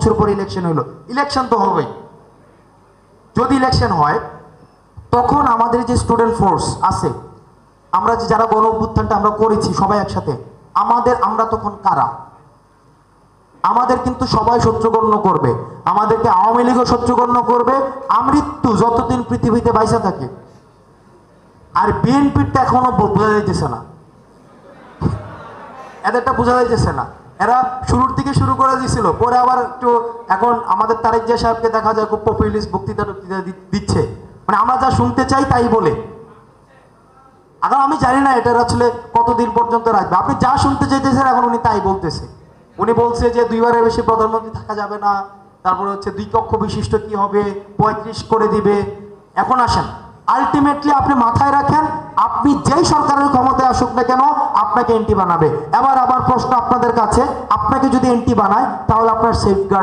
বছর পর ইলেকশন হলো, ইলেকশন তো হবেই। যদি ইলেকশন হয় তখন আমাদের যে স্টুডেন্ট ফোর্স আছে, আমরা যে যারা গণ অভ্যুত্থানটা আমরা করেছি সবাই একসাথে, আমরা তখন কারা? আমাদের কিন্তু সবাই শত্রুগণ্য করবে, আমাদেরকে আওয়ামী লীগও শত্রুগণ্য করবে, আমৃত্যু যতদিন পৃথিবীতে বাইসা থাকে। আর বিএনপিটা এখনো বোঝা যাইতেছে না, এদেরটা বোঝা যাইতেছে না। এরা শুরুর দিকে শুরু করে দিয়েছিল, পরে আবার একটু এখন আমাদের তারেক জিয়া সাহেবকে দেখা যায় খুব পপুলিস্ট বক্তৃতা দিচ্ছে, মানে আমরা যা শুনতে চাই তাই বলে। এখন আমি জানি না এটা আসলে কতদিন পর্যন্ত রাখবে। আপনি যা শুনতে চাইতেছেন এখন উনি তাই বলতেছে। উনি বলছে যে 2বারের বেশি প্রধানমন্ত্রী থাকা যাবে না, তারপরে হচ্ছে 2 কক্ষ বিশিষ্ট কি হবে, 35 করে দিবে। এখন আসেন, আলটিমেটলি আপনি মাথায় রাখেন, আপনি যেই সরকারের ক্ষমতায় আসুক না কেন আপনাকে এন্টি বানাবে। আবার প্রশ্ন আপনাদের কাছে, আপনাকে যদি এন্টি বানায় তাহলে আপনার সেফগার্ড